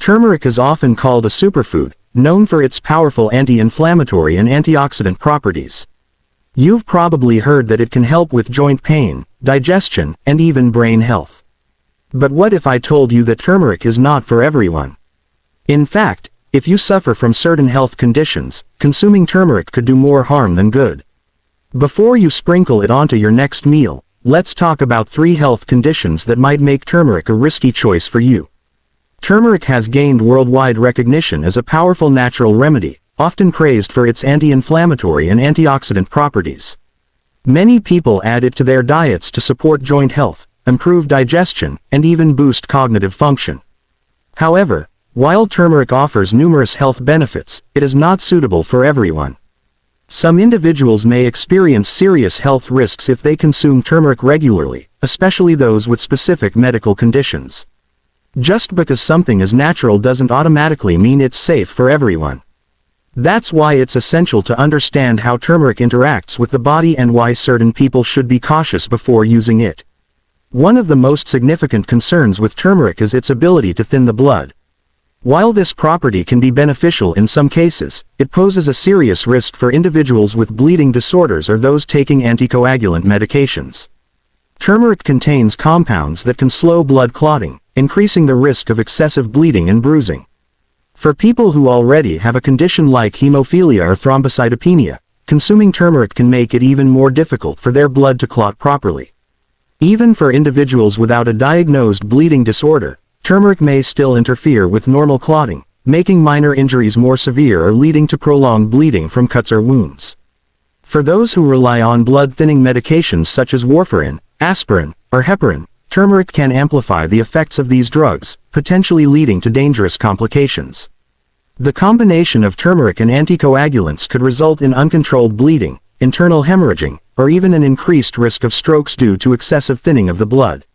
Turmeric is often called a superfood, known for its powerful anti-inflammatory and antioxidant properties. You've probably heard that it can help with joint pain, digestion, and even brain health. But what if I told you that turmeric is not for everyone? In fact, if you suffer from certain health conditions, consuming turmeric could do more harm than good. Before you sprinkle it onto your next meal, let's talk about 3 health conditions that might make turmeric a risky choice for you. Turmeric has gained worldwide recognition as a powerful natural remedy, often praised for its anti-inflammatory and antioxidant properties. Many people add it to their diets to support joint health, improve digestion, and even boost cognitive function. However, while turmeric offers numerous health benefits, it is not suitable for everyone. Some individuals may experience serious health risks if they consume turmeric regularly, especially those with specific medical conditions. Just because something is natural doesn't automatically mean it's safe for everyone. That's why it's essential to understand how turmeric interacts with the body and why certain people should be cautious before using it. One of the most significant concerns with turmeric is its ability to thin the blood. While this property can be beneficial in some cases, it poses a serious risk for individuals with bleeding disorders or those taking anticoagulant medications. Turmeric contains compounds that can slow blood clotting, increasing the risk of excessive bleeding and bruising. For people who already have a condition like hemophilia or thrombocytopenia, consuming turmeric can make it even more difficult for their blood to clot properly. Even for individuals without a diagnosed bleeding disorder, turmeric may still interfere with normal clotting, making minor injuries more severe or leading to prolonged bleeding from cuts or wounds. For those who rely on blood-thinning medications such as warfarin, aspirin, or heparin, turmeric can amplify the effects of these drugs, potentially leading to dangerous complications. The combination of turmeric and anticoagulants could result in uncontrolled bleeding, internal hemorrhaging, or even an increased risk of strokes due to excessive thinning of the blood.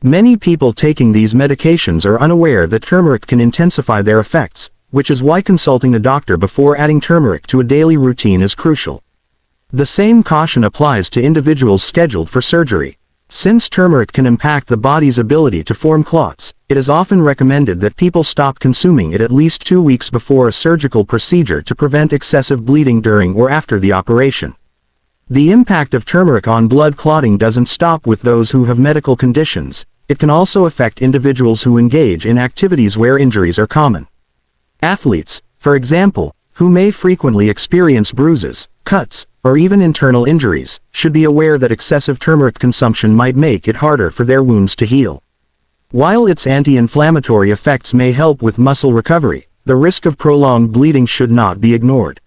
Many people taking these medications are unaware that turmeric can intensify their effects, which is why consulting a doctor before adding turmeric to a daily routine is crucial. The same caution applies to individuals scheduled for surgery. Since turmeric can impact the body's ability to form clots, it is often recommended that people stop consuming it at least 2 weeks before a surgical procedure to prevent excessive bleeding during or after the operation. The impact of turmeric on blood clotting doesn't stop with those who have medical conditions. It can also affect individuals who engage in activities where injuries are common. Athletes, for example, who may frequently experience bruises, cuts, or even internal injuries, should be aware that excessive turmeric consumption might make it harder for their wounds to heal. While its anti-inflammatory effects may help with muscle recovery, the risk of prolonged bleeding should not be ignored.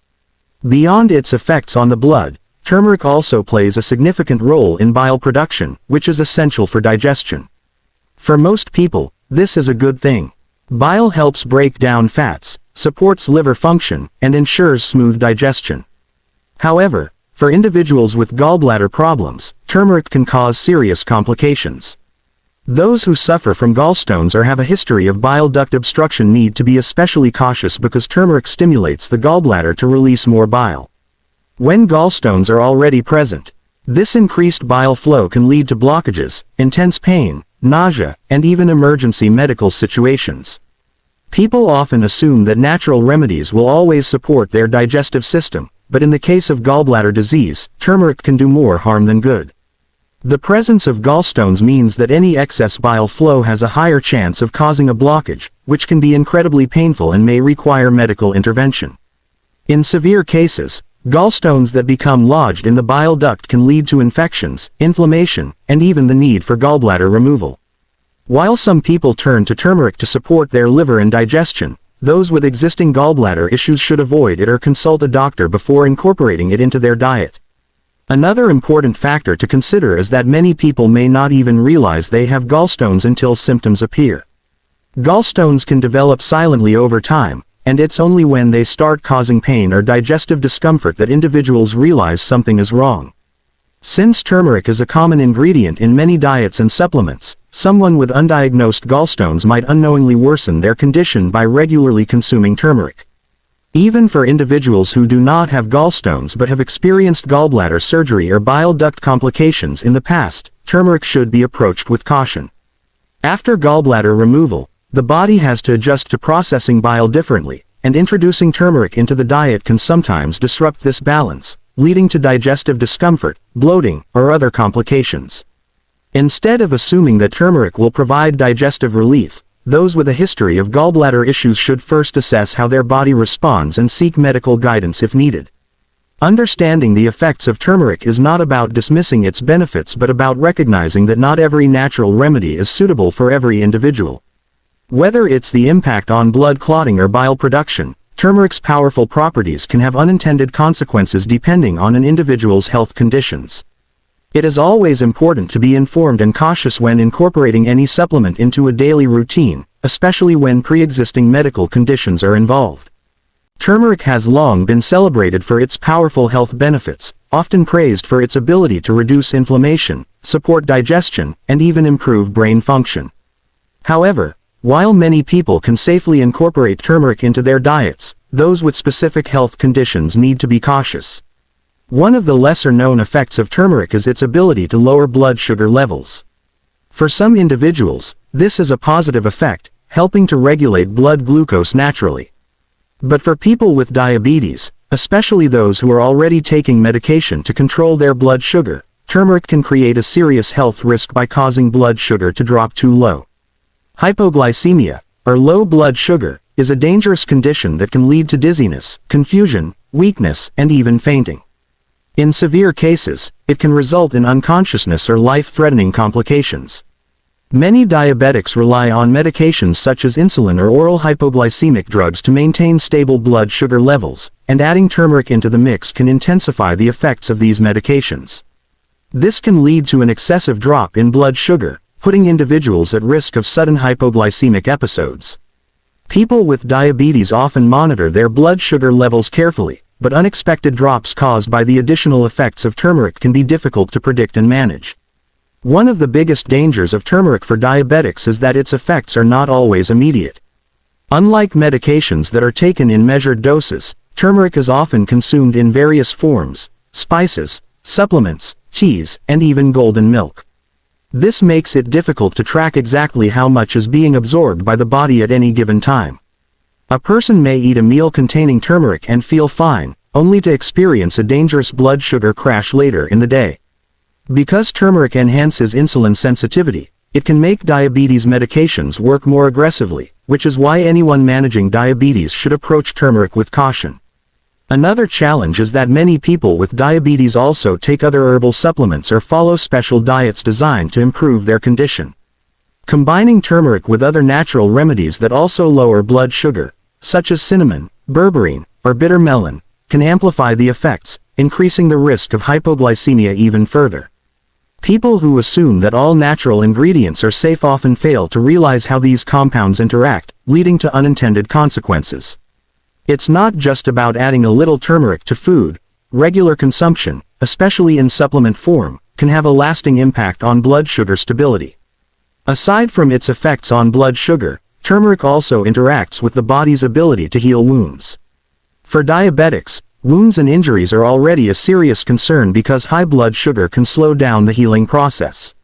Beyond its effects on the blood, turmeric also plays a significant role in bile production, which is essential for digestion. For most people, this is a good thing. Bile helps break down fats, supports liver function, and ensures smooth digestion. However, for individuals with gallbladder problems, turmeric can cause serious complications. Those who suffer from gallstones or have a history of bile duct obstruction need to be especially cautious because turmeric stimulates the gallbladder to release more bile. When gallstones are already present, this increased bile flow can lead to blockages, intense pain, nausea, and even emergency medical situations. People often assume that natural remedies will always support their digestive system, but in the case of gallbladder disease, turmeric can do more harm than good. The presence of gallstones means that any excess bile flow has a higher chance of causing a blockage, which can be incredibly painful and may require medical intervention. In severe cases, gallstones that become lodged in the bile duct can lead to infections, inflammation, and even the need for gallbladder removal. While some people turn to turmeric to support their liver and digestion, those with existing gallbladder issues should avoid it or consult a doctor before incorporating it into their diet. Another important factor to consider is that many people may not even realize they have gallstones until symptoms appear. Gallstones can develop silently over time, and it's only when they start causing pain or digestive discomfort that individuals realize something is wrong. Since turmeric is a common ingredient in many diets and supplements, someone with undiagnosed gallstones might unknowingly worsen their condition by regularly consuming turmeric. Even for individuals who do not have gallstones but have experienced gallbladder surgery or bile duct complications in the past, turmeric should be approached with caution. After gallbladder removal, The body has to adjust to processing bile differently, and introducing turmeric into the diet can sometimes disrupt this balance, leading to digestive discomfort, bloating, or other complications. Instead of assuming that turmeric will provide digestive relief, those with a history of gallbladder issues should first assess how their body responds and seek medical guidance if needed. Understanding the effects of turmeric is not about dismissing its benefits but about recognizing that not every natural remedy is suitable for every individual. Whether it's the impact on blood clotting or bile production, turmeric's powerful properties can have unintended consequences depending on an individual's health conditions. It is always important to be informed and cautious when incorporating any supplement into a daily routine, especially when pre-existing medical conditions are involved. Turmeric has long been celebrated for its powerful health benefits, often praised for its ability to reduce inflammation, support digestion, and even improve brain function. However, while many people can safely incorporate turmeric into their diets, those with specific health conditions need to be cautious. One of the lesser-known effects of turmeric is its ability to lower blood sugar levels. For some individuals, this is a positive effect, helping to regulate blood glucose naturally. But for people with diabetes, especially those who are already taking medication to control their blood sugar, turmeric can create a serious health risk by causing blood sugar to drop too low. Hypoglycemia, or low blood sugar, is a dangerous condition that can lead to dizziness, confusion, weakness, and even fainting. In severe cases, it can result in unconsciousness or life-threatening complications. Many diabetics rely on medications such as insulin or oral hypoglycemic drugs to maintain stable blood sugar levels, and adding turmeric into the mix can intensify the effects of these medications. This can lead to an excessive drop in blood sugar, putting individuals at risk of sudden hypoglycemic episodes. People with diabetes often monitor their blood sugar levels carefully, but unexpected drops caused by the additional effects of turmeric can be difficult to predict and manage. One of the biggest dangers of turmeric for diabetics is that its effects are not always immediate. Unlike medications that are taken in measured doses, turmeric is often consumed in various forms: spices, supplements, teas, and even golden milk. This makes it difficult to track exactly how much is being absorbed by the body at any given time. A person may eat a meal containing turmeric and feel fine, only to experience a dangerous blood sugar crash later in the day. Because turmeric enhances insulin sensitivity, it can make diabetes medications work more aggressively, which is why anyone managing diabetes should approach turmeric with caution. Another challenge is that many people with diabetes also take other herbal supplements or follow special diets designed to improve their condition. Combining turmeric with other natural remedies that also lower blood sugar, such as cinnamon, berberine, or bitter melon, can amplify the effects, increasing the risk of hypoglycemia even further. People who assume that all natural ingredients are safe often fail to realize how these compounds interact, leading to unintended consequences. It's not just about adding a little turmeric to food. Regular consumption, especially in supplement form, can have a lasting impact on blood sugar stability. Aside from its effects on blood sugar, turmeric also interacts with the body's ability to heal wounds. For diabetics, wounds and injuries are already a serious concern because high blood sugar can slow down the healing process.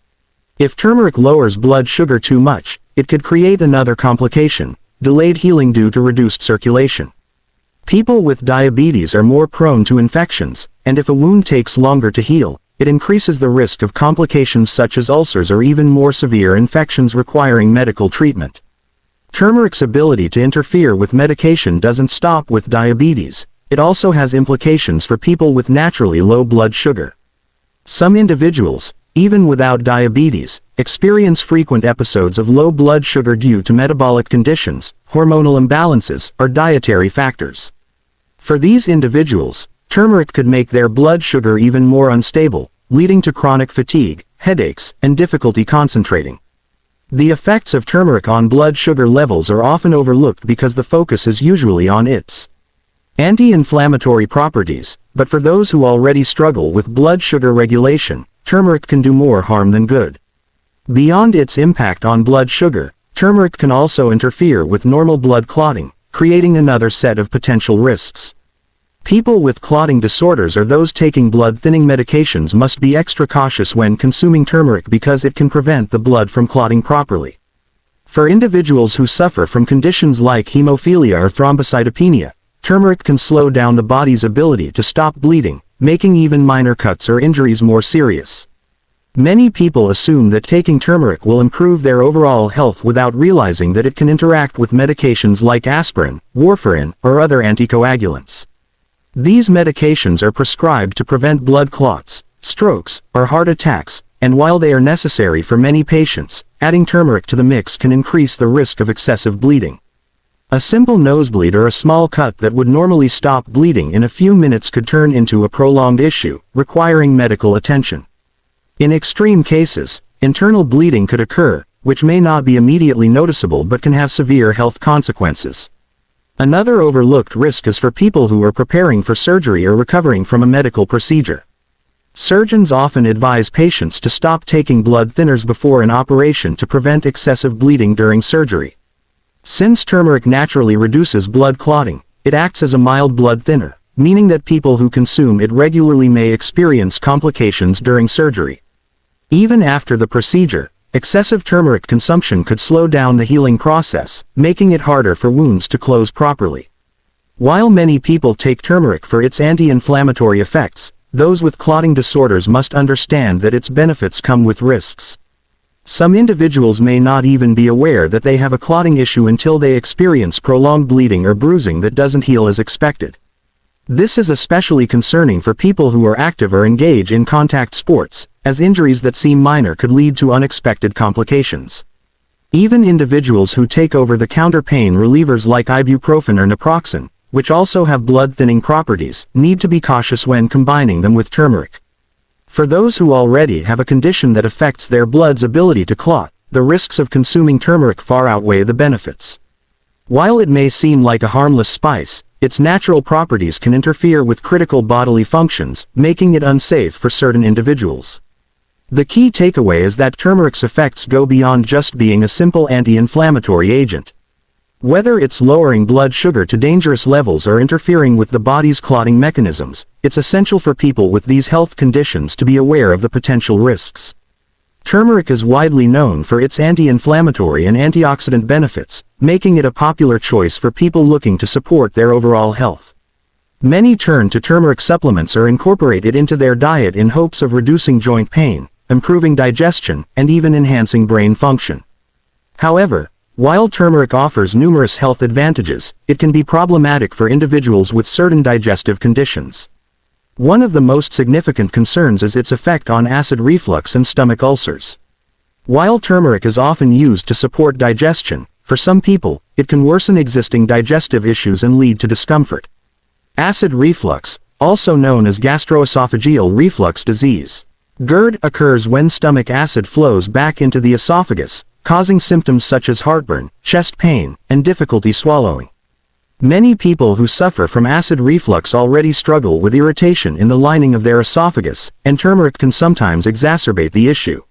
If turmeric lowers blood sugar too much, it could create another complication: delayed healing due to reduced circulation. People with diabetes are more prone to infections, and if a wound takes longer to heal, it increases the risk of complications such as ulcers or even more severe infections requiring medical treatment. Turmeric's ability to interfere with medication doesn't stop with diabetes. It also has implications for people with naturally low blood sugar. Some individuals, even without diabetes, experience frequent episodes of low blood sugar due to metabolic conditions, hormonal imbalances, or dietary factors. For these individuals, turmeric could make their blood sugar even more unstable, leading to chronic fatigue, headaches, and difficulty concentrating. The effects of turmeric on blood sugar levels are often overlooked because the focus is usually on its anti-inflammatory properties, but for those who already struggle with blood sugar regulation, turmeric can do more harm than good. Beyond its impact on blood sugar, turmeric can also interfere with normal blood clotting, creating another set of potential risks. People with clotting disorders or those taking blood-thinning medications must be extra cautious when consuming turmeric because it can prevent the blood from clotting properly. For individuals who suffer from conditions like hemophilia or thrombocytopenia, turmeric can slow down the body's ability to stop bleeding, making even minor cuts or injuries more serious. Many people assume that taking turmeric will improve their overall health without realizing that it can interact with medications like aspirin, warfarin, or other anticoagulants. These medications are prescribed to prevent blood clots, strokes, or heart attacks, and while they are necessary for many patients, adding turmeric to the mix can increase the risk of excessive bleeding. A simple nosebleed or a small cut that would normally stop bleeding in a few minutes could turn into a prolonged issue, requiring medical attention. In extreme cases, internal bleeding could occur, which may not be immediately noticeable but can have severe health consequences. Another overlooked risk is for people who are preparing for surgery or recovering from a medical procedure. Surgeons often advise patients to stop taking blood thinners before an operation to prevent excessive bleeding during surgery. Since turmeric naturally reduces blood clotting, it acts as a mild blood thinner, meaning that people who consume it regularly may experience complications during surgery. Even after the procedure, excessive turmeric consumption could slow down the healing process, making it harder for wounds to close properly. While many people take turmeric for its anti-inflammatory effects, those with clotting disorders must understand that its benefits come with risks. Some individuals may not even be aware that they have a clotting issue until they experience prolonged bleeding or bruising that doesn't heal as expected. This is especially concerning for people who are active or engage in contact sports, as injuries that seem minor could lead to unexpected complications. Even individuals who take over-the-counter pain relievers like ibuprofen or naproxen, which also have blood-thinning properties, need to be cautious when combining them with turmeric. For those who already have a condition that affects their blood's ability to clot, the risks of consuming turmeric far outweigh the benefits. While it may seem like a harmless spice, its natural properties can interfere with critical bodily functions, making it unsafe for certain individuals. The key takeaway is that turmeric's effects go beyond just being a simple anti-inflammatory agent. Whether it's lowering blood sugar to dangerous levels or interfering with the body's clotting mechanisms, it's essential for people with these health conditions to be aware of the potential risks. Turmeric is widely known for its anti-inflammatory and antioxidant benefits, making it a popular choice for people looking to support their overall health. Many turn to turmeric supplements or incorporate it into their diet in hopes of reducing joint pain, improving digestion, and even enhancing brain function. However, while turmeric offers numerous health advantages, it can be problematic for individuals with certain digestive conditions. One of the most significant concerns is its effect on acid reflux and stomach ulcers. While turmeric is often used to support digestion, for some people, it can worsen existing digestive issues and lead to discomfort. Acid reflux, also known as gastroesophageal reflux disease, GERD, occurs when stomach acid flows back into the esophagus, causing symptoms such as heartburn, chest pain, and difficulty swallowing. Many people who suffer from acid reflux already struggle with irritation in the lining of their esophagus, and turmeric can sometimes exacerbate the issue.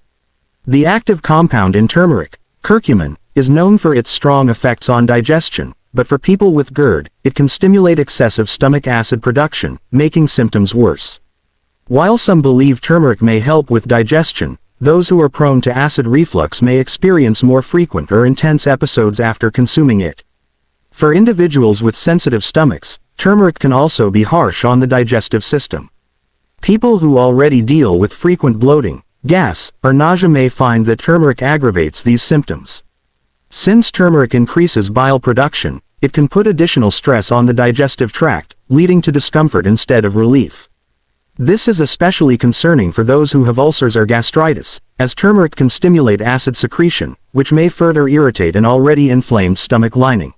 The active compound in turmeric, curcumin, is known for its strong effects on digestion, but for people with GERD, it can stimulate excessive stomach acid production, making symptoms worse. While some believe turmeric may help with digestion, those who are prone to acid reflux may experience more frequent or intense episodes after consuming it. For individuals with sensitive stomachs, turmeric can also be harsh on the digestive system. People who already deal with frequent bloating, gas, or nausea may find that turmeric aggravates these symptoms. Since turmeric increases bile production, it can put additional stress on the digestive tract, leading to discomfort instead of relief. This is especially concerning for those who have ulcers or gastritis, as turmeric can stimulate acid secretion, which may further irritate an already inflamed stomach lining.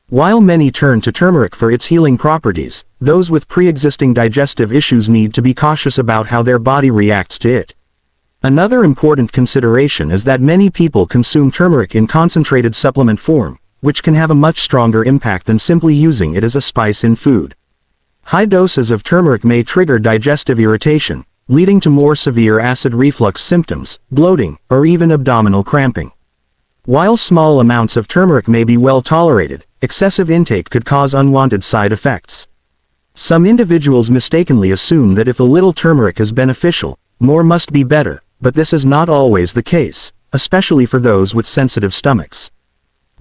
While many turn to turmeric for its healing properties, those with pre-existing digestive issues need to be cautious about how their body reacts to it. Another important consideration is that many people consume turmeric in concentrated supplement form, which can have a much stronger impact than simply using it as a spice in food. High doses of turmeric may trigger digestive irritation, leading to more severe acid reflux symptoms, bloating, or even abdominal cramping. While small amounts of turmeric may be well tolerated, excessive intake could cause unwanted side effects. Some individuals mistakenly assume that if a little turmeric is beneficial, more must be better, but this is not always the case, especially for those with sensitive stomachs.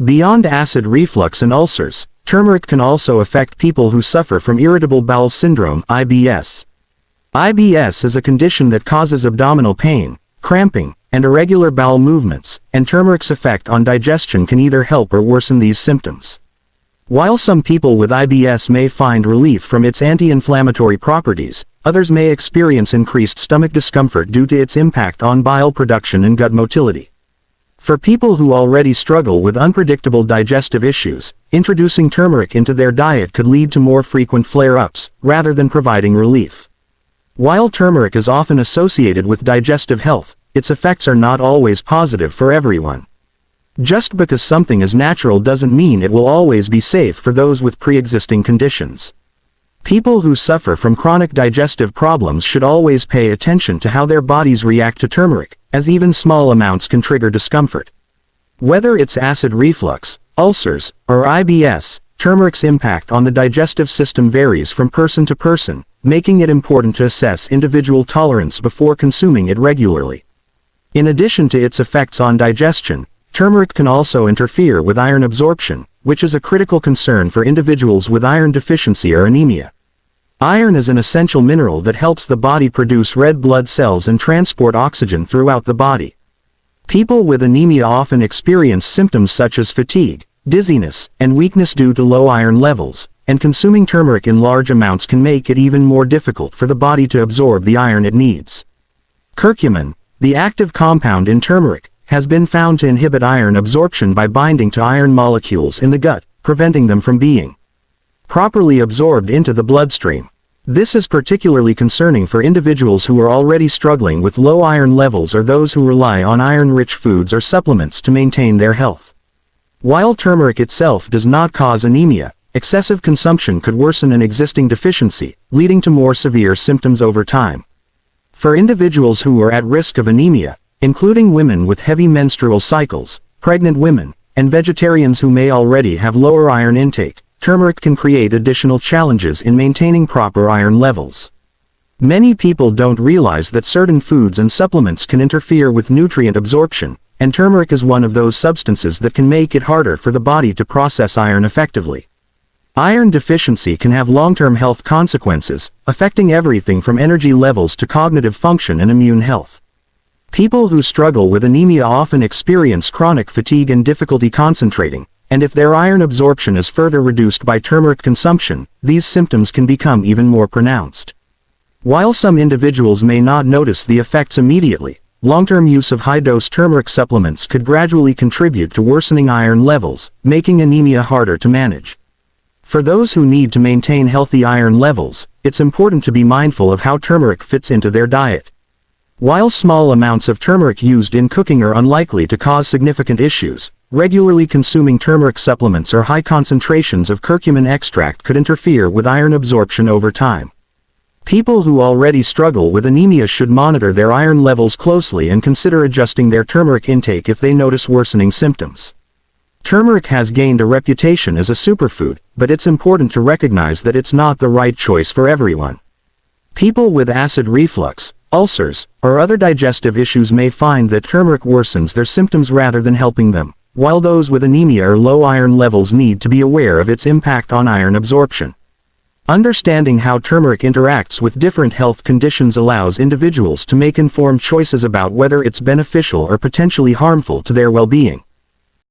Beyond acid reflux and ulcers, turmeric can also affect people who suffer from irritable bowel syndrome, IBS. IBS is a condition that causes abdominal pain, cramping, and irregular bowel movements, and turmeric's effect on digestion can either help or worsen these symptoms. While some people with IBS may find relief from its anti-inflammatory properties, others may experience increased stomach discomfort due to its impact on bile production and gut motility. For people who already struggle with unpredictable digestive issues, introducing turmeric into their diet could lead to more frequent flare-ups, rather than providing relief. While turmeric is often associated with digestive health, its effects are not always positive for everyone. Just because something is natural doesn't mean it will always be safe for those with pre-existing conditions. People who suffer from chronic digestive problems should always pay attention to how their bodies react to turmeric, as even small amounts can trigger discomfort. Whether it's acid reflux, ulcers, or IBS, turmeric's impact on the digestive system varies from person to person, making it important to assess individual tolerance before consuming it regularly. In addition to its effects on digestion, turmeric can also interfere with iron absorption, which is a critical concern for individuals with iron deficiency or anemia. Iron is an essential mineral that helps the body produce red blood cells and transport oxygen throughout the body. People with anemia often experience symptoms such as fatigue, dizziness, and weakness due to low iron levels, and consuming turmeric in large amounts can make it even more difficult for the body to absorb the iron it needs. Curcumin, the active compound in turmeric, has been found to inhibit iron absorption by binding to iron molecules in the gut, preventing them from being properly absorbed into the bloodstream. This is particularly concerning for individuals who are already struggling with low iron levels or those who rely on iron-rich foods or supplements to maintain their health. While turmeric itself does not cause anemia, excessive consumption could worsen an existing deficiency, leading to more severe symptoms over time. For individuals who are at risk of anemia, including women with heavy menstrual cycles, pregnant women, and vegetarians who may already have lower iron intake, turmeric can create additional challenges in maintaining proper iron levels. Many people don't realize that certain foods and supplements can interfere with nutrient absorption, and turmeric is one of those substances that can make it harder for the body to process iron effectively. Iron deficiency can have long-term health consequences, affecting everything from energy levels to cognitive function and immune health. People who struggle with anemia often experience chronic fatigue and difficulty concentrating, and if their iron absorption is further reduced by turmeric consumption, these symptoms can become even more pronounced. While some individuals may not notice the effects immediately, long-term use of high-dose turmeric supplements could gradually contribute to worsening iron levels, making anemia harder to manage. For those who need to maintain healthy iron levels, it's important to be mindful of how turmeric fits into their diet. While small amounts of turmeric used in cooking are unlikely to cause significant issues, regularly consuming turmeric supplements or high concentrations of curcumin extract could interfere with iron absorption over time. People who already struggle with anemia should monitor their iron levels closely and consider adjusting their turmeric intake if they notice worsening symptoms. Turmeric has gained a reputation as a superfood, but it's important to recognize that it's not the right choice for everyone. People with acid reflux, ulcers, or other digestive issues may find that turmeric worsens their symptoms rather than helping them, while those with anemia or low iron levels need to be aware of its impact on iron absorption. Understanding how turmeric interacts with different health conditions allows individuals to make informed choices about whether it's beneficial or potentially harmful to their well-being.